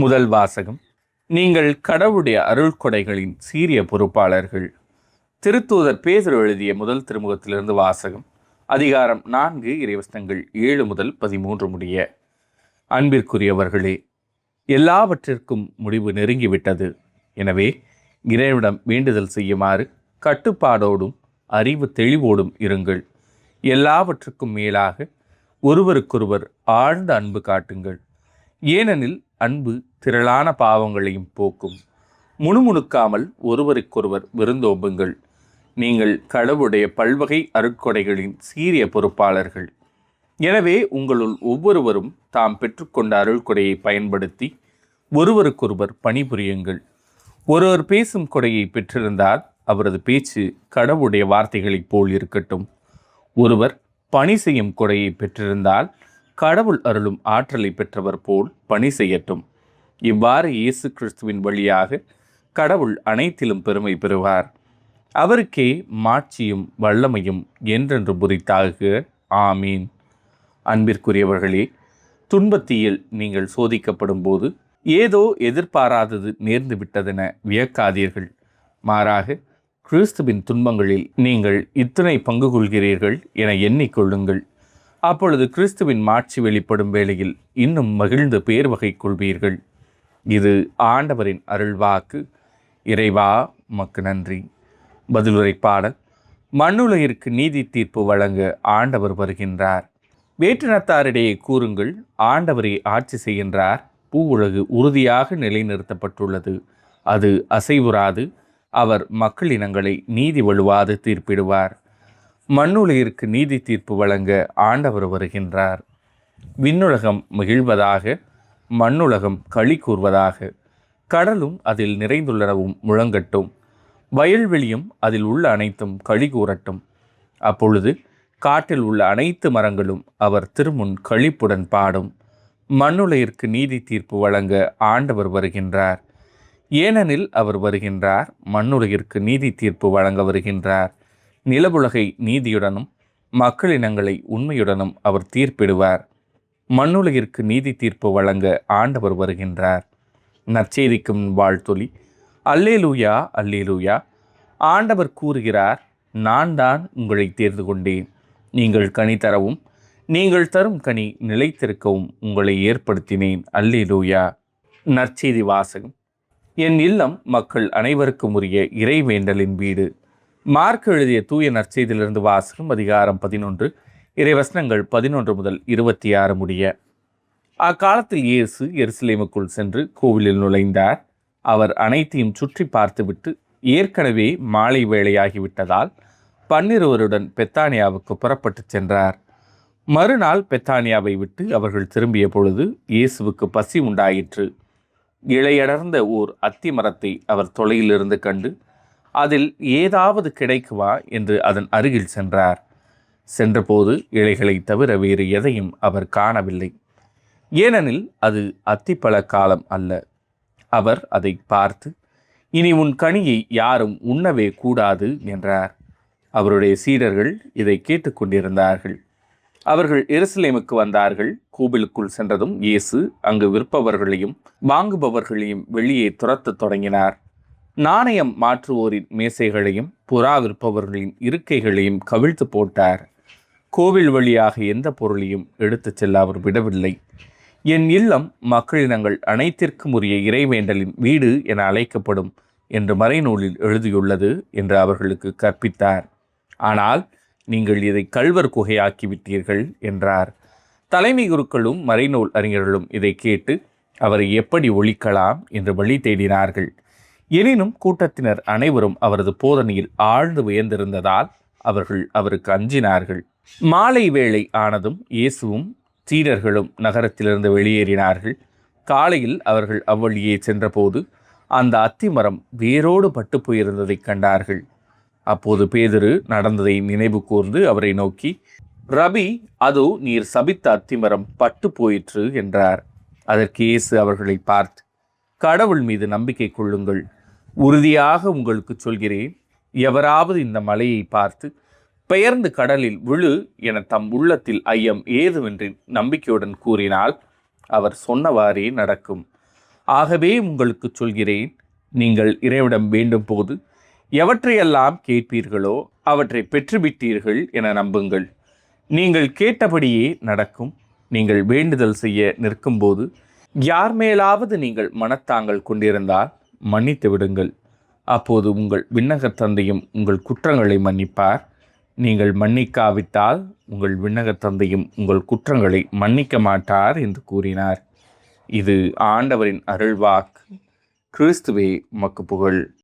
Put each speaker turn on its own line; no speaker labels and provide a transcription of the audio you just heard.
முதல் வாசகம். நீங்கள் கடவுளுடைய அருள்கொடைகளின் சீரிய பொறுப்பாளர்கள். திருத்தூதர் பேதுரு எழுதிய முதல் திருமுகத்திலிருந்து வாசகம். அதிகாரம் 4, இறைவசனங்கள் 7 முதல் 13 முடிய. அன்பிற்குரியவர்களே, எல்லாவற்றிற்கும் முடிவு நெருங்கிவிட்டது. எனவே இறைவனிடம் வேண்டுதல் செய்யுமாறு கட்டுப்பாடோடும் அறிவு தெளிவோடும் இருங்கள். எல்லாவற்றுக்கும் மேலாக ஒருவருக்கொருவர் ஆழ்ந்த அன்பு காட்டுங்கள். ஏனெனில் அன்பு திரளான பாவங்களையும் போக்கும். முணுமுணுக்காமல் ஒருவருக்கொருவர் விருந்தோம்புங்கள். நீங்கள் கடவுளுடைய பல்வகை அருட்கொடைகளின் சீரிய பொறுப்பாளர்கள். எனவே உங்களுள் ஒவ்வொருவரும் தாம் பெற்றுக்கொண்ட அருள்கொடையை பயன்படுத்தி ஒருவருக்கொருவர் பணிபுரியுங்கள். ஒருவர் பேசும் கொடையை பெற்றிருந்தால் அவரது பேச்சு கடவுளுடைய வார்த்தைகளைப் போல் இருக்கட்டும். ஒருவர் பணி செய்யும் கொடையை பெற்றிருந்தால் கடவுள் அருளும் ஆற்றலை பெற்றவர் போல் பணி செய்யட்டும். இவ்வாறு இயேசு கிறிஸ்துவின் வழியாக கடவுள் அனைத்திலும் பெருமை பெறுவார். அவருக்கே மாட்சியும் வல்லமையும் என்றென்று புரித்தாக. ஆமீன். அன்பிற்குரியவர்களே, துன்பத்தியில் நீங்கள் சோதிக்கப்படும் போது ஏதோ எதிர்பாராதது நேர்ந்து விட்டதென வியக்காதீர்கள். மாறாக கிறிஸ்துவின் துன்பங்களில் நீங்கள் இத்தனை பங்கு கொள்கிறீர்கள் என எண்ணிக்கொள்ளுங்கள். அப்பொழுது கிறிஸ்துவின் மாட்சி வெளிப்படும் வேளையில் இன்னும் மகிழ்ந்து பேர் வகை கொள்வீர்கள். இது ஆண்டவரின் அருள்வாக்கு. இறைவா, உமக்கு நன்றி. பதிலுரை பாடல். மண்ணுலகிற்கு நீதி தீர்ப்பு வழங்க ஆண்டவர் வருகின்றார். வேற்றினத்தாரிடையே கூறுங்கள், ஆண்டவரை ஆட்சி செய்கின்றார். பூவுலகு உறுதியாக நிலைநிறுத்தப்பட்டுள்ளது, அது அசைவுறாது. அவர் மக்களினங்களை நீதி வழுவாது தீர்ப்பிடுவார். மண்ணுலகிற்கு நீதி தீர்ப்பு வழங்க ஆண்டவர் வருகின்றார். விண்ணுலகம் மகிழ்வதாக, மண்ணுலகம் களி கூர்வதாக. கடலும் அதில் நிறைந்துள்ளனவும் முழங்கட்டும், வயல்வெளியும் அதில் உள்ள அனைத்தும் களி கூறட்டும். அப்பொழுது காட்டில் உள்ள அனைத்து மரங்களும் அவர் திருமுன் களிப்புடன் பாடும். மண்ணுலகிற்கு நீதி தீர்ப்பு வழங்க ஆண்டவர் வருகின்றார். ஏனெனில் அவர் வருகின்றார், மண்ணுலகிற்கு நீதி தீர்ப்பு வழங்க வருகின்றார். நிலவுலகை நீதியுடனும் மக்களினங்களை உண்மையுடனும் அவர் தீர்ப்பிடுவார். மண்ணுலகிற்கு நீதி தீர்ப்பு வழங்க ஆண்டவர் வருகின்றார். நற்செய்திக்கும் வாழ்த்தொலி. அல்லேலூயா, அல்லேலூயா. ஆண்டவர் கூறுகிறார், நான் தான் உங்களை தேர்ந்து கொண்டேன். நீங்கள் கனி தரவும் நீங்கள் தரும் கனி நிலைத்திருக்கவும் உங்களை ஏற்படுத்தினேன். அல்லேலூயா. நற்செய்தி வாசகம். என் இல்லம் மக்கள் அனைவருக்கும் உரிய இறைவேண்டலின் வீடு. மார்க் எழுதிய தூய நற்செய்தியிலிருந்து வாசகம். அதிகாரம் 11, இறைவசனங்கள் 11 முதல் 26 முடிய. அக்காலத்தில் இயேசு எருசலேமுக்குள் சென்று கோவிலில் நுழைந்தார். அவர் அனைத்தையும் சுற்றி பார்த்துவிட்டு ஏற்கனவே மாலை வேளையாகிவிட்டதால் 12 பெத்தானியாவுக்கு புறப்பட்டு சென்றார். மறுநாள் பெத்தானியாவை விட்டு அவர்கள் திரும்பிய பொழுது இயேசுவுக்கு பசி உண்டாயிற்று. இலையடர்ந்த ஓர் அத்தி மரத்தை அவர் தொலையிலிருந்து கண்டு, அதில் ஏதாவது கிடைக்குமா என்று அதன் அருகில் சென்றார். சென்றபோது இலைகளை தவிர வேறு எதையும் அவர் காணவில்லை, ஏனெனில் அது அத்திப்பழ காலம் அல்ல. அவர் அதை பார்த்து, இனி உன் கனியை யாரும் உண்ணவே கூடாது என்றார். அவருடைய சீடர்கள் இதை கேட்டுக்கொண்டிருந்தார்கள். அவர்கள் எருசலேமுக்கு வந்தார்கள். கோவிலுக்குள் சென்றதும் இயேசு அங்கு விற்பவர்களையும் வாங்குபவர்களையும் வெளியே துரத்த தொடங்கினார். நாணயம் மாற்றுவோரின் மேசைகளையும் புறா விற்பவர்களின் இருக்கைகளையும் கவிழ்த்து போட்டார். கோவில் வழியாக எந்த பொருளையும் எடுத்து செல்ல அவர் விடவில்லை. என் இல்லம் மக்களினங்கள் அனைத்திற்கும் உரிய இறைவேண்டலின் வீடு என அழைக்கப்படும் என்று மறைநூலில் எழுதியுள்ளது என்று அவர்களுக்கு கற்பித்தார். ஆனால் நீங்கள் இதை கள்வர் குகையாக்கிவிட்டீர்கள் என்றார். தலைமை குருக்களும் மறைநூல் அறிஞர்களும் இதை கேட்டு அவரை எப்படி ஒழிக்கலாம் என்று வழி தேடினார்கள். எனினும் கூட்டத்தினர் அனைவரும் அவரது போதனையில் ஆழ்ந்து வியந்திருந்ததால் அவர்கள் அவருக்கு அஞ்சினார்கள். மாலை வேளை ஆனதும் இயேசுவும் சீடர்களும் நகரத்திலிருந்து வெளியேறினார்கள். காலையில் அவர்கள் அவ்வழியே சென்றபோது அந்த அத்திமரம் வேரோடு பட்டு போயிருந்ததை கண்டார்கள். அப்போது பேதுரு நடந்ததை நினைவு கூர்ந்து அவரை நோக்கி, ரபி, அதோ நீர் சபித்த அத்திமரம் பட்டு போயிற்று என்றார். அதற்கு இயேசு அவர்களை பார்த்து, கடவுள் மீது நம்பிக்கை கொள்ளுங்கள். உறுதியாக உங்களுக்கு சொல்கிறேன், எவராவது இந்த மலையை பார்த்து பெயர்ந்து கடலில் விழு என தம் உள்ளத்தில் ஐயம் ஏதுவென்று நம்பிக்கையுடன் கூறினால் அவர் சொன்னவாறே நடக்கும். ஆகவே உங்களுக்கு சொல்கிறேன், நீங்கள் இறைவனிடம் வேண்டும் போது எவற்றையெல்லாம் கேட்பீர்களோ அவற்றை பெற்றுவிட்டீர்கள் என நம்புங்கள். நீங்கள் கேட்டபடியே நடக்கும். நீங்கள் வேண்டுதல் செய்ய நிற்கும்போது யார் மேலாவது நீங்கள் மனத்தாங்கள் கொண்டிருந்தால் மன்னித்து விடுங்கள். அப்போது உங்கள் விண்ணகத் தந்தையும் உங்கள் குற்றங்களை மன்னிப்பார். நீங்கள் மன்னிக்காவிட்டால் உங்கள் விண்ணகத் தந்தையும் உங்கள் குற்றங்களை மன்னிக்க மாட்டார் என்று கூறினார். இது ஆண்டவரின் அருள்வாக்கு. கிறிஸ்துவே உமக்கு புகழ்.